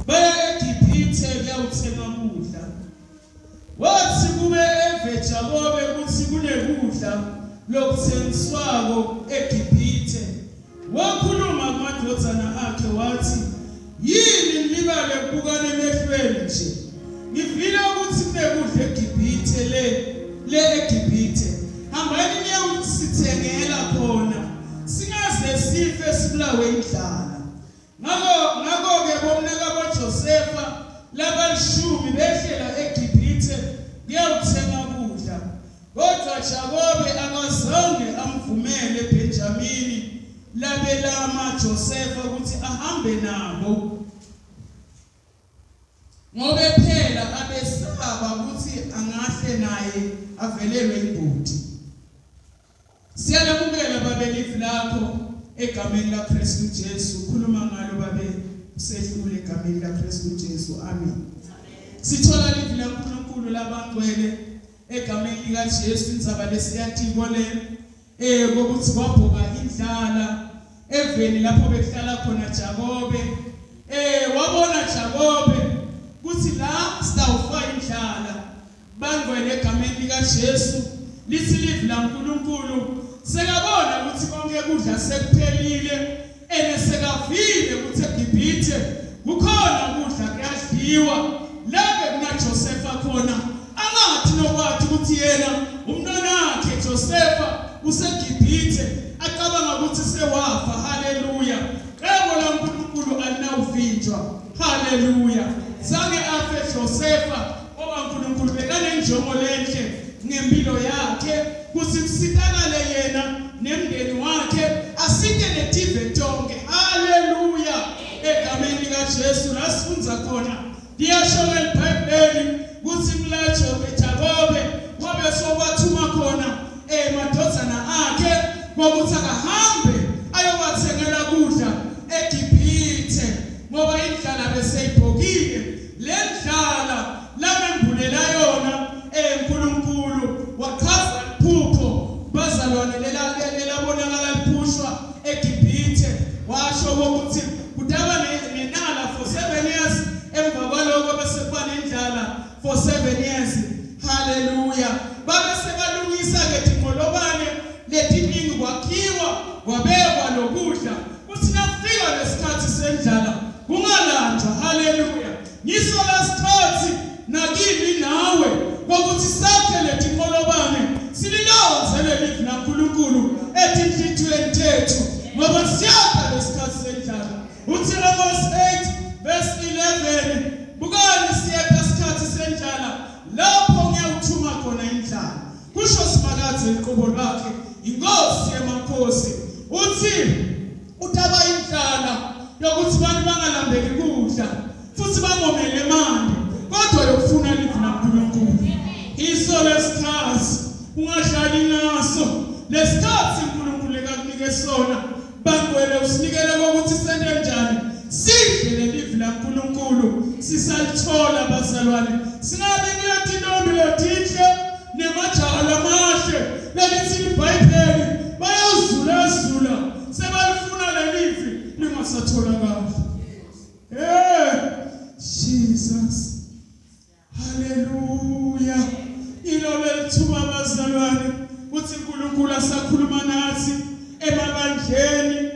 baya eGibhithe kuyawuthenga ukudla. Wathi kube eVejakobe ukuthi kunekudla lokuthengiswako eGibhithe. Wakhuluma kumadodana akhe wathi, yini nilibale kubukane emehlweni nje? Ngivile ukuthi kunekudla eGibhithe le eGibhithe. Hambani niyosithengela khona. Singaze sife sibulawe indlala. Ngakho-ke bomnaka boJosefa labalishumi behlela eGibhithe kuyawuthenga ukudla. Kodwa Jakobe akazange amvumele Benjamini labelama Josefa ukuthi ahambe nabo, ngoba phela abesaba ukuthi angahle naye avelelwe ibhodi. Siyalabukela babelifu lakho egameni laKristu Jesu. Khuluma ngalo babe usedlule egameni laKristu Jesu. Amen. Sithola livi laNkulunkulu labangcwele egameni likaJesu. Indzaba lesiyatiko le kokuthi kwabhoka indlala eveni lapho bekuhlala khona Jakobe. Wabona Jakobe kuthi la sitawufa indlala. Bangcwele egameni likaJesu lithi livi laNkulunkulu sekabona ukuthi konke kudla sekuphelile sekavile ukuthi eGibhithe kukhona kudla kuyadliwa. Lapho kunaJosefa khona angathi nokwathi ukuthi yena umntwanakhe Josefa useGibhithe acabanga ukuthi sewafa. Haleluya. Qebo laNkulunkulu alinawuvinjwa. Haleluya. Zange afe Josefa ngoba uNkulunkulu bekanenjongo lenhle ngempilo yakhe kuthi kusitakale yena nemndeni wakhe asike netive tonke. Haleluya. Egameni likaJesu lasifunza khona liyasho eBhayibhelini ukuthi Jakobe wabe sowathuma khona madodana akhe ukuthi akahambe ayobathengela kudla eGibhithe ngoba indlala beseyibhokile. Le ndlala lamembulela yona uNkulunkulu waqhaza iphupho bazalwane lelabonakala liphushwa eGibhithe. Washo ukuthi kudaba nenala for 7 years. Emva kwaloko bese kuba nendlala for 7 years. Haleluya. Babe sebalungisa ke dinqolobane letiningi kwakhiwa kwabekwa lokudla. Kuthi nafika lesikhathi sendlala kungalanjwa. Haleluya. Ngiso lesikhathi nakimi nawe ukuthi sakhe letinqolobane sililonzele livi laNkulunkulu etinhlithweni tethu ngoba siyakha lesikhathi sendlala. Uthi Amos 8 verse 11, bukani siyakha isikhathi sendlala lapho ngiyawuthuma khona indlala. Kusho simakadze iqobo lakhe inkosi yamakhosi. Uthi utaba indlala yokuthi abantu bangalambeki kudla futhi bangomele manje kodwa yokufuna livi laNkulunkulu. Iso lesikhathi ungadlali ngaso. Lesikhathi uNkulunkulu ekakunike sona bangcwele usinikele ukuthi sende njani sidle lelivi laNkulunkulu sisalithola bazalwane. Singabe kuyatintombi letinhle nemajaha lamahle lelithi iBhayibheli bayazula sebalifuna lelivi lingasatholakali. Jesus. Haleluya. Ilo belithuba bazalwane ukuthi uNkulunkulu asakhuluma nathi emabandleni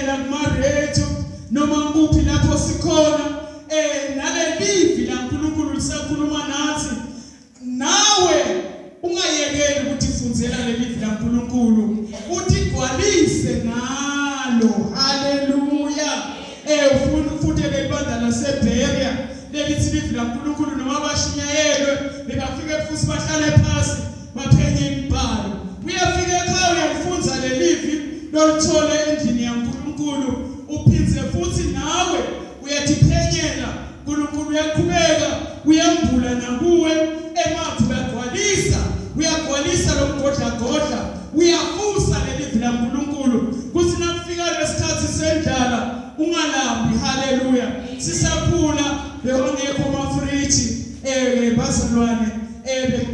nakumaredio noma kuphi lapho sikhona nalelivi laNkulunkulu lisakhuluma nathi. Nawe ungayekeli ukuthi funzela lelivi laNkulunkulu uthi gcwalise ngalo. Haleluya. Futhi lebandla laseBeria lelithi livi laNkulunkulu noma bashunyayelwe bebafike futhi bahlale phansi baphenye imibhalo. Uyafika ekhaya uyafunza lelivi lolithole endlini yaNkulunkulu uphinze futhi nawe uyatiphenyela. uNkulunkulu uyaqhubeka uyambula nakuwe emathi uyagcwalisa lo mgodla uyafusa lelivi laNkulunkulu kuthi nakufika lesikhathi sendlala ungalambi. Haleluya. Sisakhula beongekho amafriji bazalwane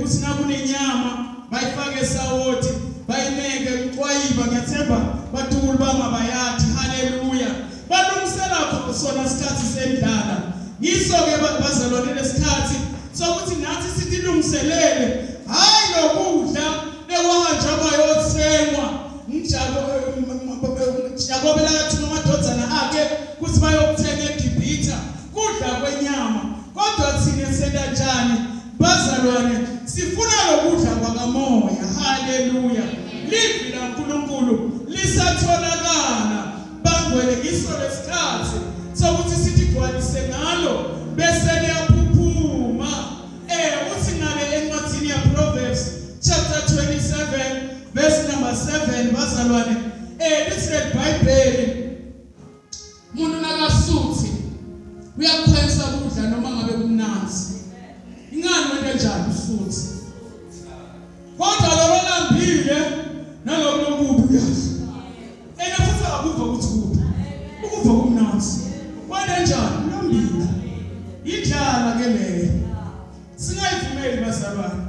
kuthi nakunenyama bayifake esawoti bayineke uqwayiba. Ngiyathemba batukulu bama bayathi. Haleluya. Balungisela khona sona isikhathi sendlala Yiso ke bazalwane lesikhathi sokuthi nathi sitilungiselele hayi lokudla bekwahanja bayothengwa Jacob lakathuma amadodana akhe ukuthi bayokuthenga eGibhithe kudla kwenyama kodwa thina sekanjani bazalwane sifuna lokudla kwakamoya haleluya livi laNkulunkulu lisatholakala bangwele iso lesikhathi sokuthi sithi gcwalise ngalo bese liyaphuphuma uthi ngale encwadini ya Proverbs chapter 27 verse number 7 bazalwane lithi leBhayibheli umuntu nakasuthi uyakhwenza ukudla noma ngabe kumnanzi ingani wena njani usuthi kodwa lo lambile nalokulokubi kahle futhi akuva ukuthi kuphi ukuva kumnanzi wena njani ulambile idlala ke leyo singayivumeli bazalwane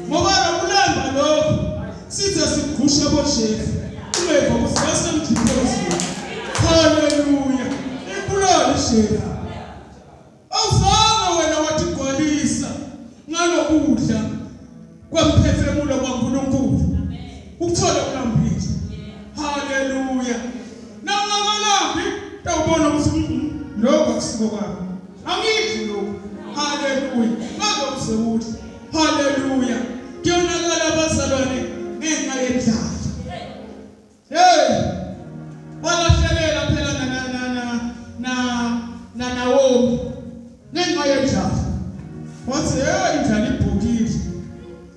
ngoba lokulamba lokho sithi sigusha boshefu ungeva kusesemjiphozi haleluya ikulole shefu awuzange wena wathi gcwalisa ngalokudla kwemphefemulo kaNkulunkulu ukuthola ulambile haleluya nawungalambi uyabona ukuthi lokho kusiko kwami angidli lokho haleluya ngabe usewuthi haleluya kuyonakala abazalwane ngenxa yendlala walahlelela phela Nawomi ngenxa yendlala wathi indlala ibhokile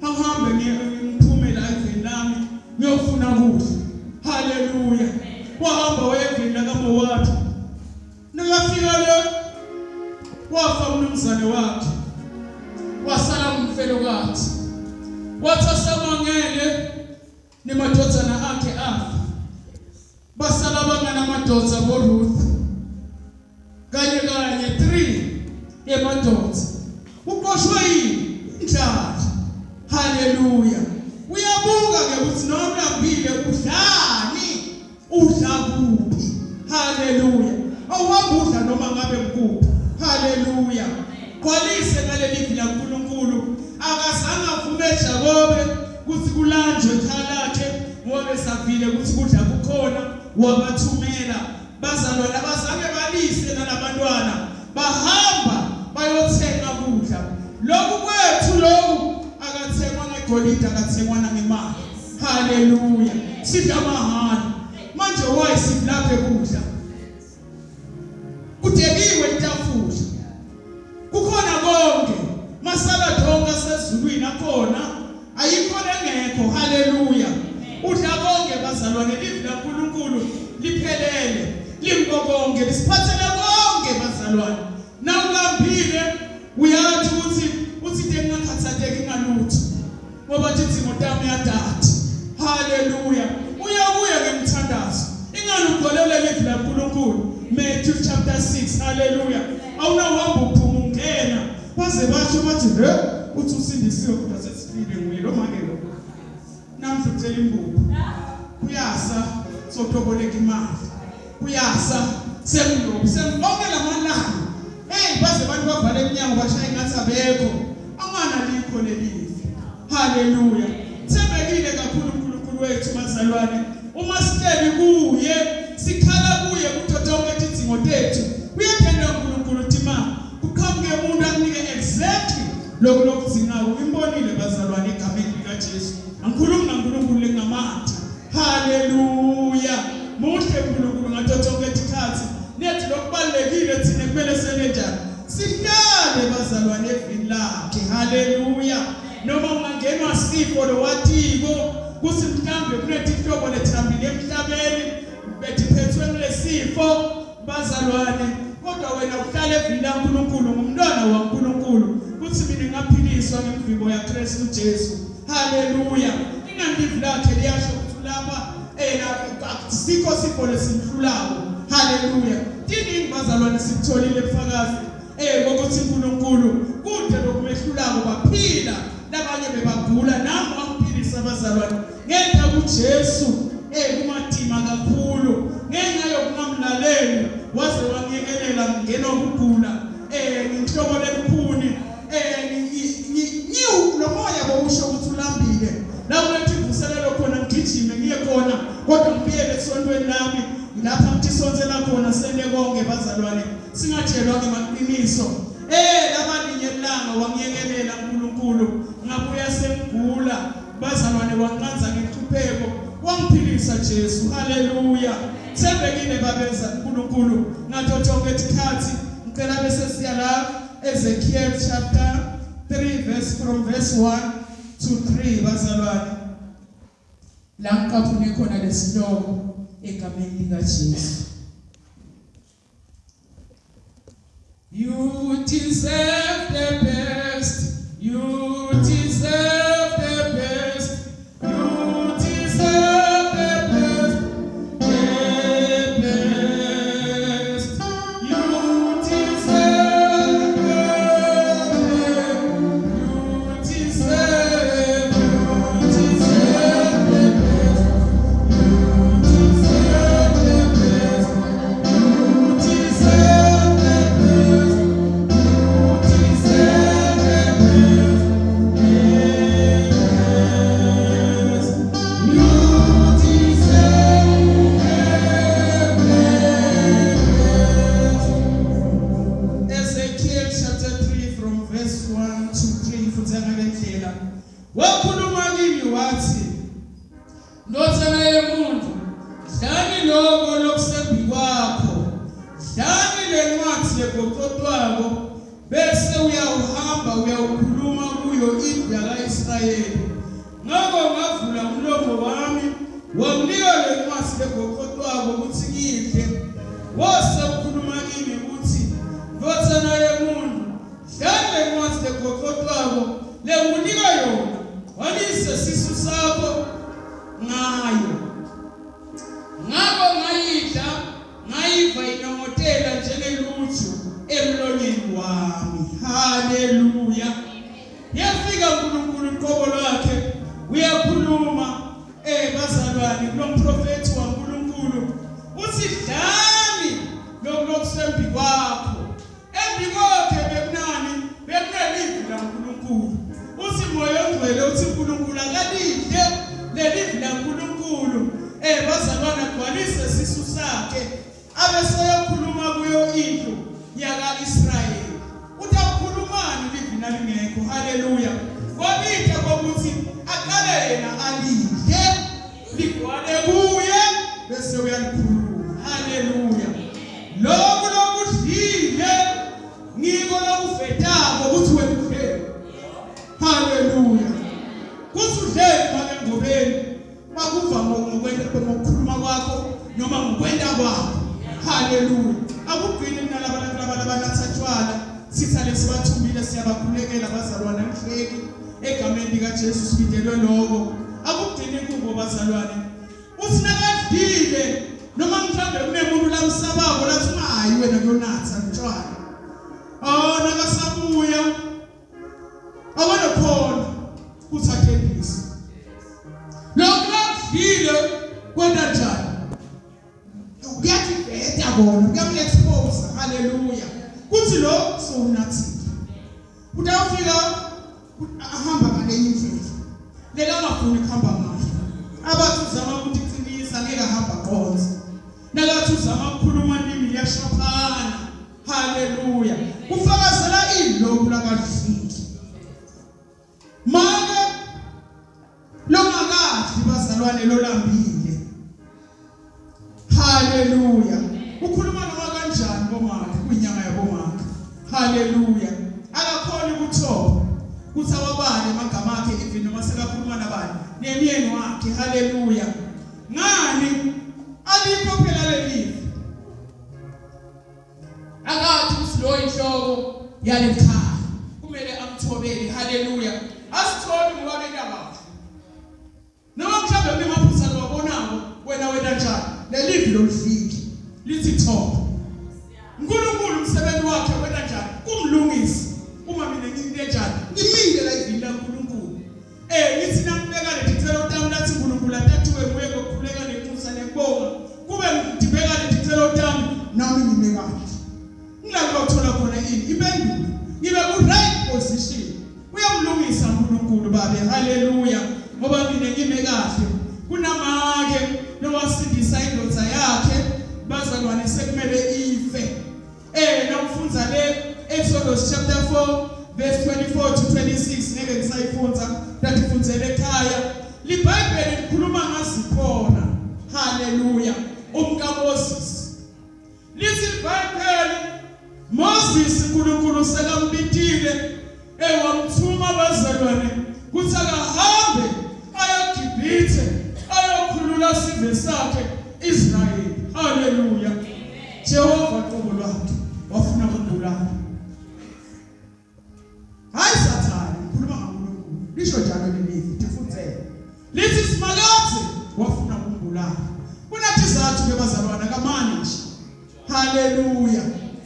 angihambe ngiphume la evini lami ngiyofuna ukudla haleluya wahamba wayevini lakaMowabi nakafika le wafa umnumzane wakhe wasala umfelokazi wathi asamangele nemadodana akhe afa basala banganamadodana boRuth kanye 3 emadoda uqoshwe indlala haleluya uyabuka ke ukuthi nomlambile udlani udla kuphi haleluya awuhamba noma ngabe mkuphi haleluya gcwalise ngaleli livi laNkulunkulu akazange avume Jacob ukuthi kulanjwe ekhaya lakhe ngoba savile ukuthi kudla kukhona wabathumela bazalwane abazange balise nalabantwana bahamba bayothenga kudla lokhu kwethu lokhu akathengwa ngegolide akathengwa ngemali haleluya sidla mahala manje why sidlaphe kudla kudekiwe itafula kukhona konke masala donga sezulwini akhona ayikho lengekho haleluya udla konke bazalwane livi laNkulunkulu liphelele limkonke lisiphathele konke bazalwane nawulambile uyathi uthi ngingakhathaleki ngalutho ngoba thithi ngotami yadada haleluya uyabuya ngemthandazo ingani ugolele livi laNkulunkulu Matthew chapter 6 haleluya awunahamba uphuma ungena baze basho bathi uthi usindisiwe kodwa sesifile nguye lo make lo namhla ucela imbuko kuyasa sotoboleka imali kuyasa semlobo semkonke lamalanga baze bantu bavala eminyango bashaya ngathi abekho amana likho lelivi haleluya thembekile kakhulu uNkulunkulu wethu bazalwane uma sihleli kuye sikhala kuye kuthothoke izidingo zethu uyaphendula uNkulunkulu uthima kuqhamuke umuntu akunike exactly lokudingayo imbonile bazalwane egameni likaJesu angikhulumi ngaNkulunkulu lengamatha haleluya muhle uNkulunkulu ngathothoke isikhathi nethi lokubalekile thina kumele senenjani sihlale bazalwane evini lakhe haleluya noma ungangenwa sifo lo wathiko kuthi mhlambe kunethi ihlobo lethambile emhlabeni betiphethwe ngesifo bazalwane kodwa wena uhlale evini laNkulunkulu ngumntwana waNkulunkulu kuthi mina ngaphiliswa ngemvimbo yaKristu Jesu haleluya ingamlivi lakhe liyasho ukuthi lapha sikho sifo lesimhlulayo haleluya tiningi bazalwane sikutholile ubufakazi ukuthi uNkulunkulu kude lokumehlulako baphila labanye bebagula nami wamphilisa abazalwane ngenxa kuJesu kumadima kakhulu ngenxa yokungamlaleli waze wangekelela ngena ukugula ihlobo lekhuni ngiwu lomoya bowusho ukuthi ulambile la kulethi vuselelo khona ngigijime ngiye khona kodwa ngibuyele esontweni lami lapha ngithisonzela khona sende konke bazalwane singatshelwa ngemaqiniso labalinye ilanga wangiyekelela uNkulunkulu ngabuya sengigula bazalwane wanqanza ngehlupheko wangiphilisa Jesu haleluya sembekile babeza uNkulunkulu ngathothoke isikhathi ngicela bese siya la Ezekiel chapter 3 from verse 1 to 3 bazalwane la ngikaphune khona lesihloko egameni lika Jesu. You deserve the best. You deserve the best. You deserve the best. The best. You deserve the best. You deserve the best. Wakhuluma kimi wathi ndothana yemuntu dlani lokho lokusembi kwakho dlani lencwadi legoqotwako bese uyahamba uyakhuluma kuyo indlu yakaIsrayeli ngakho ngavula umlomo wami wanginika lencwadi legoqotwako ukuthi ngidle wase ukhuluma kimi uthi ndothana yemuntu dlani lencwadi legoqotwako lengunika yona walise sisu sakho ngayo ngakho ngayidla ngayiva inongotela njengeluthu emlonyeni wami haleluya yafika uNkulunkulu iqobo lakhe uyakhuluma bazalwane kulomprofeti waNkulunkulu uthi dlani lokusembi kwakho embi kwakhe bekunelivi laNkulunkulu uthi moya ongcwele uthi uNkulunkulu akalidle lelivi laNkulunkulu bazalwana gcwalise sisu sakhe abeseyokhuluma kuyo indlu yakaIsrayeli utawukhulumani livi nalingekho haleluya kwabitha kokuthi aqale yena alidle ligcwale kuye bese uyalikhuluma haleluya lokhu lokudlile ngiko lokufetako ukuthi wedle haleluya kusudlele make ngobeni bakuva ngokukhuluma kwakho noma ngokwenda kwakho haleluya akugcini nalaba labanathatshwala sithale sibathumbile siyabakhulekela bazalwane emhleki egameni lika Jesu sibidelwe lokho akugcini kubo bazalwane uthi nakadlile noma mhlambe kunemuntu lamsabako lathi ungayi wena kuyonatha utshwala nakasabuya abona khona uthathelisa lokho lakudlile kwenda njani uyathi veta kona kuyamexpose haleluya kuthi lo so unathile utawufika ahamba ngale indlela lela ngafuni kuhamba ngayo abathi uzama ukuthi iqinisa ngeke ahamba qonza nakathi uzama ukukhuluma nimi liyashaphana haleluya kufakazela ilokhu lakadlile make longakadli bazalwane lolambile haleluya ukhuluma noma kanjani bomake kwinyanga yabomake haleluya akakhona ukuthoba kuthi awabale amagama akhe even noma sekakhuluma nabani nemyeni wakhe haleluya ngani alikho phela lelivi akathi usilo inhloko yalekhaya kumele amthobele haleluya asithobi ngoba benabakhe noma mhlawumbe bemaphutha lwabonako wena njani lelivi lolifiki lithi thoba uNkulunkulu umsebenzi wakhe wena njani kumlungisi uma mina ngingenjani ngimile la ivini laNkulunkulu ngithi nambeka lethicelo tami lathi uNkulunkulu atathiwe kuye kokukhuleka nenxusa nebonga kube ngidibeka lethicelo tami nami ngimekade ngilakho uthola khona ini impendulo opposition uyamlungisa uNkulunkulu babe haleluya ngoba mina ngime kahle kunamake lowasindisa indodza yakhe bazalwane sekumele ife nawufunza le Exodus chapter 4 verse 24 to 26 ngeke ngisayifunza ngatifunzele ekhaya liBhayibheli likhuluma ngaZipora haleluya umka Moses lithi iBhayibheli Moses uNkulunkulu sekambitile wamthuma bazalwane kuthi akahambe ayoGibhithe ayokhulula isizwe sakhe Israel haleluya Jehova qobo lwakhe wafuna ukubulala hayi sathane ukhuluma ngaNkulunkulu lisho njalo lelithi tifundzele lithi simakathe wafuna ukubulala kunatizathu ke bazalwana kamani nje haleluya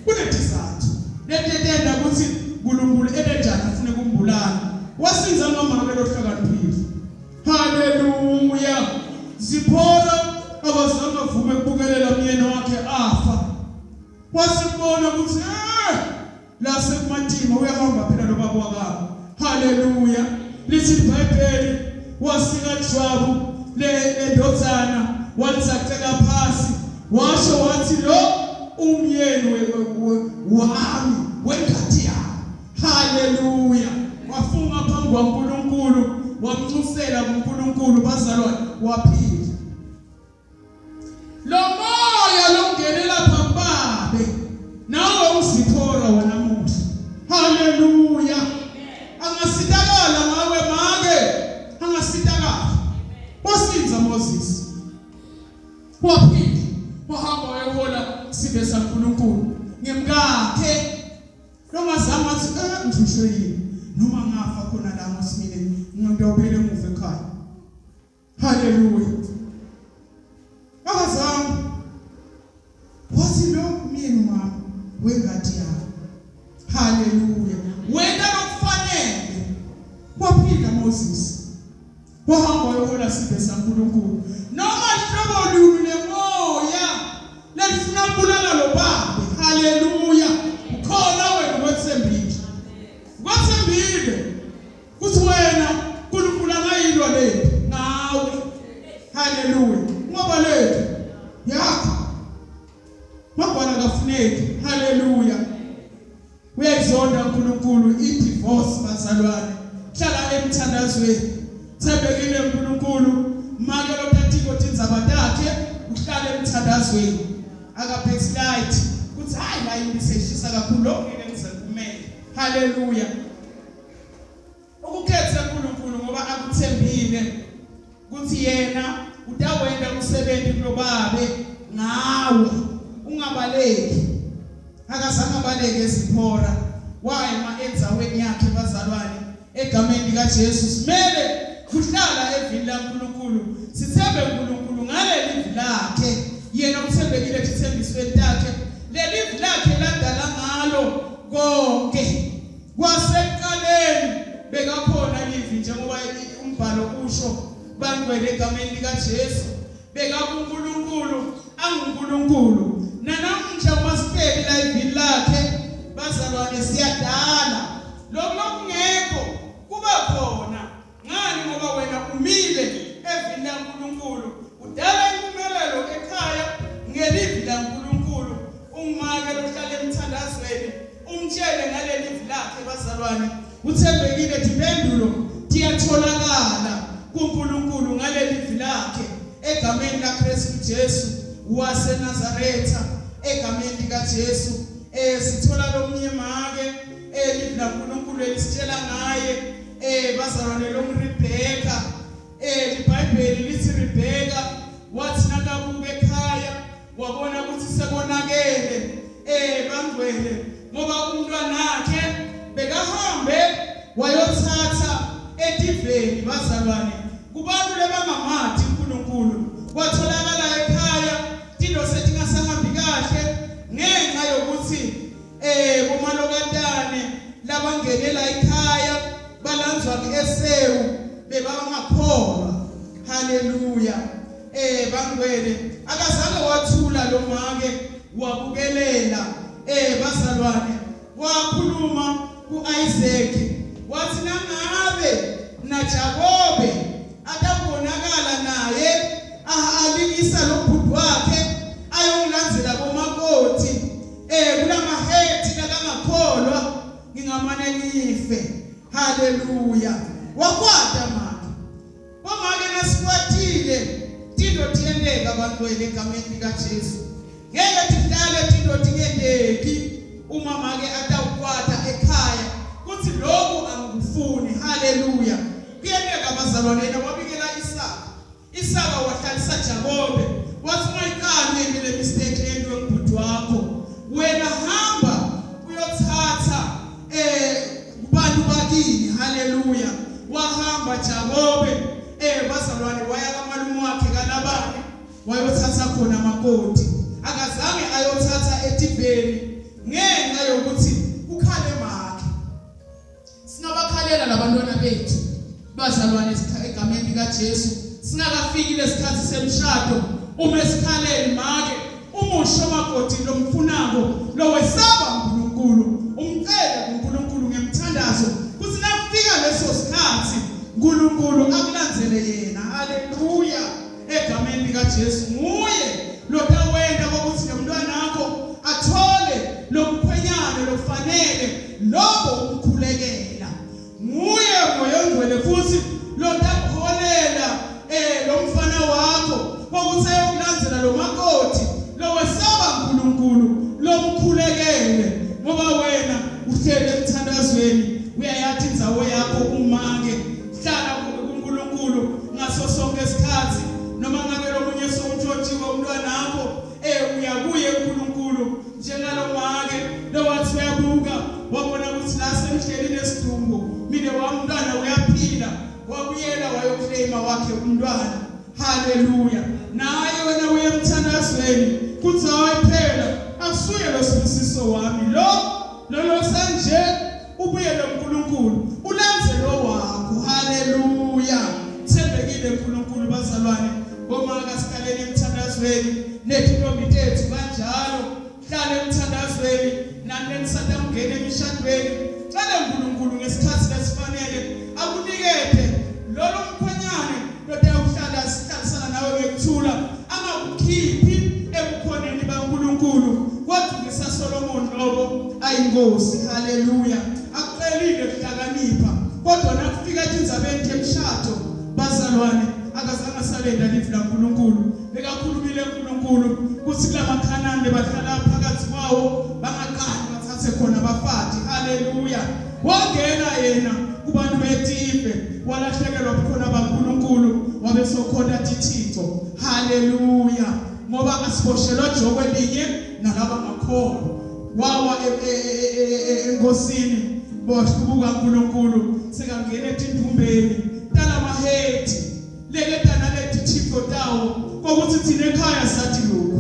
kunatizathu letenda ukuthi uNkulunkulu enenjani afune ukumbulala wasinza ngomama lohlakaniphile haleluya Zipora abazange avume ukubukelela umyeni wakhe afa wasibona ukuthi la sekumatima uyahamba phela lobaba wakabo haleluya lithi iBhayibheli wasika jwabu lendodzana walisacela phasi washo wathi lo umyeni wami wengadi yami haleluya wafunga phambi kwaNkulunkulu wamnxusela kuNkulunkulu bazalwane waphila lo moya longenela phambabe nawe uZipora wanamuhla haleluya angasitakala ngawe make angasitakala wasinza Moses waphila wahamba wayehola sibe saNkulunkulu ngemkakhe longazama athi ngishusho yini noma ngafa khona la ngosimile ngiyobele emuva ekhaya haleluya akazama wathi lo myeni mama wengadi yami haleluya wena lokufanele waphila Moses wahamba wayehola sibe saNkulunkulu noma ihlobo lulu lemoya lelifuna ukubulala lo baba haleluya ukhona wena wethembile kuthi wena uNkulunkulu angayilwa lethu ngawe haleluya ngoba lethu yakho mabona kafuneki haleluya uyayizonda uNkulunkulu idivorce bazalwane hlala emthandazweni thembekile uNkulunkulu make lothathiko tindzaba takhe uhlala emthandazweni akabackslide kuthi hayi la indiseshisa kakhulu lokho ngize kumele haleluya ukukhetha uNkulunkulu ngoba akuthembile kuthi yena utawenda umsebenzi kulobabe ngawe ungabaleki akazange abaleke Zipora wayema endzaweni yakhe bazalwane egameni lika Jesu simele kuhlala evini laNkulunkulu sithembe uNkulunkulu ngaleli livi lakhe yena uthembekile thembisweni takhe leli livi lakhe ladala ngalo konke kwaseqaleni bekakhona livi njengoba umbhalo usho bangwele egameni lika Jesu bekakuNkulunkulu anguNkulunkulu nanamhla masibheke la ivini lakhe bazalwane siyadala lokungekho kuba khona ngani ngoba wena umile evini laNkulunkulu udala impumelelo ekhaya ngelivi laNkulunkulu ungimake lohlala emthandazweni umtshele ngaleli livi lakhe bazalwane uthembekile impendulo tiyatholakala kuNkulunkulu ngaleli livi lakhe egameni laKristu Jesu waseNazaretha egameni lika Jesu sithola lomnye make livi laNkulunkulu elisitshela ngaye bazalwane lomRebeka iBhayibheli lithi Rebeka wathi nakabuka ekhaya wabona ukuthi sekonakele bangwele ngoba umntwanakhe bekahambe wayothatha etiveni bazalwane kubantu lebangamathi uNkulunkulu kwatholakala ekhaya into setingasahambi kahle ngenxa yokuthi bomalokatane labangenela ekhaya balanzwa eSewu bebangakholwa haleluya bangwele akazange wathula lo make wabukelela bazalwane wakhuluma kuIsaac naJakobe atabonakala naye alikisa lobhuti wakhe ayongilandzela komakoti kulamahethi lakangakholwa ngingamane ngife. Haleluya. Wakwata mama omake nasikwatile tinto tiyendeka bantwini egameni likaJesu. Ngeke tidlale tinto tingendeki uma make atawukwata ekhaya kuthi lokhu angikufuni. Haleluya. Kuyendeka bazalwane yena wabikela Isaka wahlalisa Jakobe wathi ungayikani ngale mistake lento yobhuti wakho, wena hamba uyothatha kubantu bakini. Haleluya. Wahamba Jakobe bazalwane waya kamalume wakhe kaLabani wayothatha khona makoti. Akazange ayothatha eTibheni ngenxa yokuthi ukhale makhe. Singabakhalela labantwana bethu bazalwane egameni likaJesu singakafiki lesikhathi semshado uma esikhaleni make umusho makoti lomfunako lowesaba uNkulunkulu umcela uNkulunkulu ngemthandazo kuthi nakufika leso sikhathi uNkulunkulu akulandzele yena. Haleluya. Egameni likaJesu nguye lotawenda ukuthi nomntwana wakho athole lomkhwenyane lofanele lobo umkhulekela. Nguye moyongcwele futhi lotakuholela lomfana wakho ukuthi ayokulandzela lo makoti lowesaba uNkulunkulu lomkhulekele ngoba wena uhlele emthandazweni uyayathi indzawo yakho umange hlala kuNkulunkulu ngaso sonke isikhathi noma ngabe lomunye somtshotshiwe umntwana wakho uyakuye uNkulunkulu njengalo make lowathi uyabuka wabona ukuthi la semhleli nesidumbu mine wamntwana uyaphila wabuyela wayoclaima wakhe umntwana. Haleluya. Naye wena uye emthandazweni kuthi awayiphela asuye lo sibusiso wami lo sanje ubuyele uNkulunkulu ulenze lo wakho. Haleluya. Thembekile uNkulunkulu bazalwane bomaka sikalele emthandazweni nezintombi tethu kanjalo hlale emthandazweni nanisanda ungene emishadweni cela uNkulunkulu ngesikhathi lesifanele akunikethe lolo mkhwenyane lotawuhlala sihlalisana nawe ngekuthula angakukhiphi ebukhoneni baNkulunkulu kodwa ngesaSolomon lobo ayinkosi. Haleluya. Akuqelile kuhlakanipha kodwa nakufika indzabeni yemshado bazalwane akazange salenda lifu laNkulunkulu bekakhulumile uNkulunkulu kuthi kulamakhanani bahlala phakathi kwawo bangaqali bathathe khona bafati. Haleluya. Wangena yena kubantu beTibe walahlekelwa khona baNkulunkulu wabesokhona Tithixo. Haleluya. Ngoba asiboshelwa jokwe linye nalaba ngakholwa wawa enkosini bohlubuka uNkulunkulu sekangena etindumbeni tala mahethi leketana leTithixo tawo kokuthi thina ekhaya sathi lokho.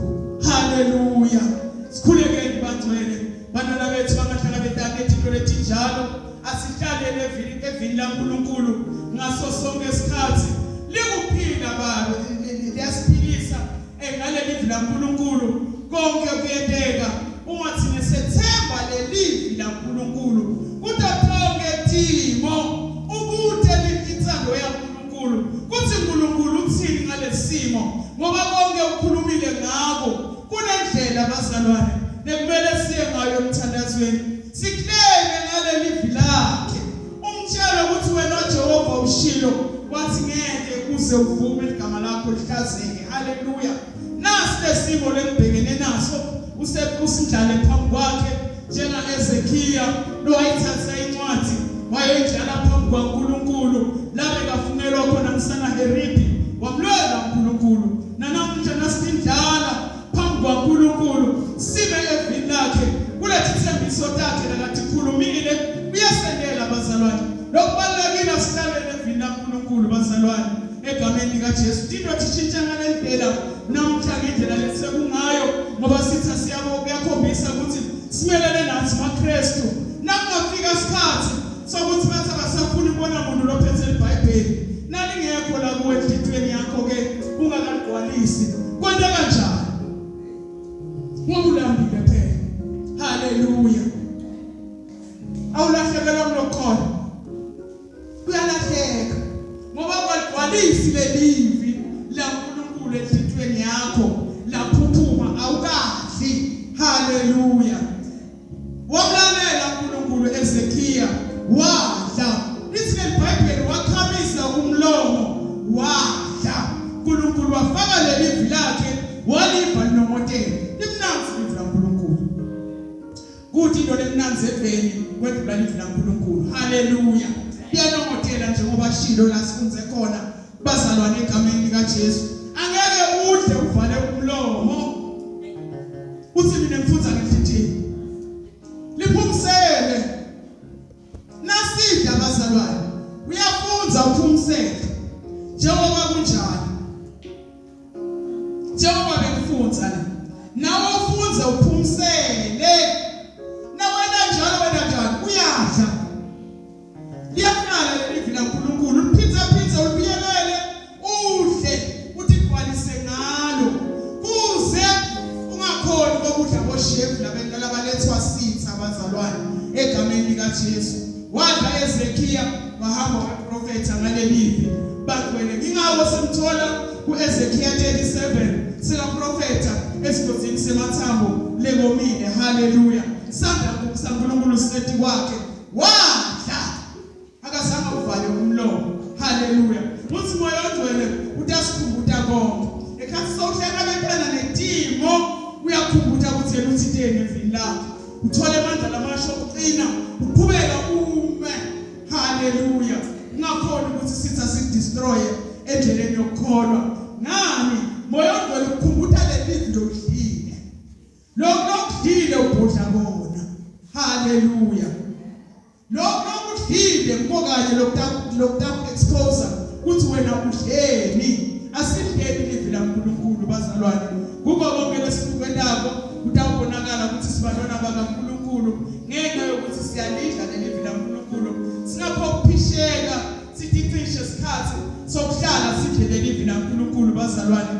Haleluya. Sikhulekeni bangcwele banana bethu bangahlala betane izinto letinjalo asihlalele evini laNkulunkulu ngaso sonke isikhathi likuphila baba liyasiphilisa engale livi laNkulunkulu konke kuyenteka uma thina sethemba lelivi laNkulunkulu kutotonke timo ubute lifitsando yaNkulunkulu kuthi uNkulunkulu uthini ngalesimo ngoba konke ukhulumile ngako kunendlela bazalwane nekumele siye ngayo emthandazweni sikleme ngale livi lakhe umtshela ukuthi wena Jehova ushilo wathi ngeke uze uvume igama lakho lihlazeke. Haleluya. Nasi lesimo lembhekene naso usindlale phambi kwakhe njenga Ezekiya lo wayithatha incwadi wayendlala phambi kwaNkulunkulu labe kafunelwa khona mSanaheribi wamlola uNkulunkulu. Namhlanje nasindlala phambi kwaNkulunkulu sibe evini lakhe kulethi thembiso takhe nakathi khulumile uyasendela bazalwane. Lokubalulekile asihlale evini laNkulunkulu bazalwane egameni likaJesu. Into thishintsha ngalendlela namhlanje indlela lesekungayo ngoba sithi siyakhombisa ukuthi simelele nathi maKristu. Nakungafika isikhathi sokuthi bathi abasafuni ukubona umuntu lophethe iBhayibheli nalingekho la kuwe enhlitweni yakho ke ungakagqwalisi kwenta kanjani ngoba ulambile phela. Haleluya. Awulahlekelwa kulokhona uyalahleka ekupheleni kwedlula livila uNkulunkulu. Haleluya. Iyanongotela njengoba shilo la sifunze khona bazalwane egameni lika Jesu. Angeke udle uvale umlomo. Uthi mina ngifutha ngihlithini. Liphumsele. Nasidla bazalwane. Uyafunza uphumsele. Njengoba kunjalo. Njengoba bekufunza la. Nawe ufunza uphumsele. Nawena njalo uyadla. Liyaqala leli la uNkulunkulu pizza ulibiyelele udle uthi kwalise ngalo kuze ungakhoni kokudla koshef labento labalethwa sitha abazalwane egameni lika Jesu. Wadla Ezekiya wahamba waprofetha ngalelivi bakwene ngingawo simthola kuEzekiya 37 sika profeta esigodini semathambo legomile. Haleluya. Sanda kuNkulunkulu sisethi kwakhe wadla akazange uvale umlomo. Haleluya. Uthi moya ongcwele utasikhumbuta konke ekhathi sowuhleka bephela netimo uyakhumbuta ukuthi yena uthithene evini lakhe uthole amandla lamasho uqina uqhubeka ume. Haleluya. Ungakhona ukuthi sitha sidestroy endleleni yokukholwa. Ngani moya ongcwele ukukhumbuta lelivi lokudlile lokudlile ubhodla kona. Haleluya. Lokudlile mbokanye lokutaku expose ukuthi wena udleni asidleni livila uNkulunkulu bazalwane. Kuko konke lesikukwendako utawubonakala ukuthi sibantwana bakaNkulunkulu ngenxa yokuthi siyalidla lelivila uNkulunkulu. Singaphisheka sidicishe isikhathi sokuhlala sidle lelivila uNkulunkulu bazalwane.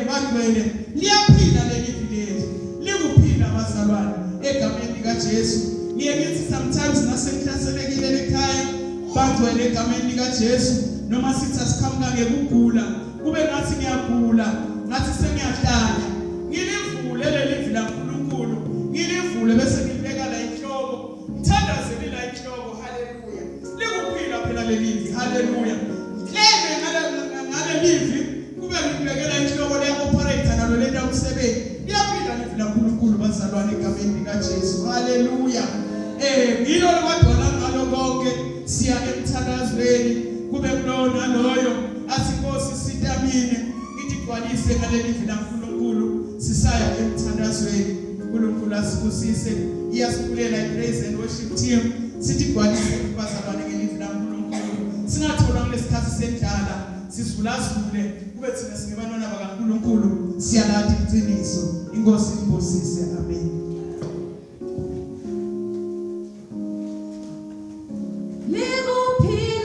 Bakwene liyaphila lelivile likuphila bazalwane egameni lika Jesu. Ngiyekithi sometimes nasenhlaselekile ekhaya bagcwele egameni lika Jesu noma sithi asikhamuka ngekugula kube ngathi ngiyagula ngathi sengiyahlanya ngilivule leli la uNkulunkulu ngilivule bese ngibeka la inhloko ngithandazele la inhloko. Haleluya. Likuphila phela lelivi. Haleluya. Ngale livi kube ngibekela inhloko le operator nalo lento umsebenzi liyaphila livi la uNkulunkulu bazalwane egameni lika Jesu. Haleluya. Ngilo lokwadona ngalo konke siya emthandazweni kube kulona loyo asinkosi sitamine ngithi gcwalise ngaleli vila uNkulunkulu sisaya emthandazweni. uNkulunkulu asibusise iyasibulela ipraise and worship team sithi gcwalise bazalwane ngeleli vila uNkulunkulu. Singathola kulesikhathi sendlala sizulazule kube thina singabantwana bakaNkulunkulu siyalanda iqiniso. Inkosi ibusise. Amen.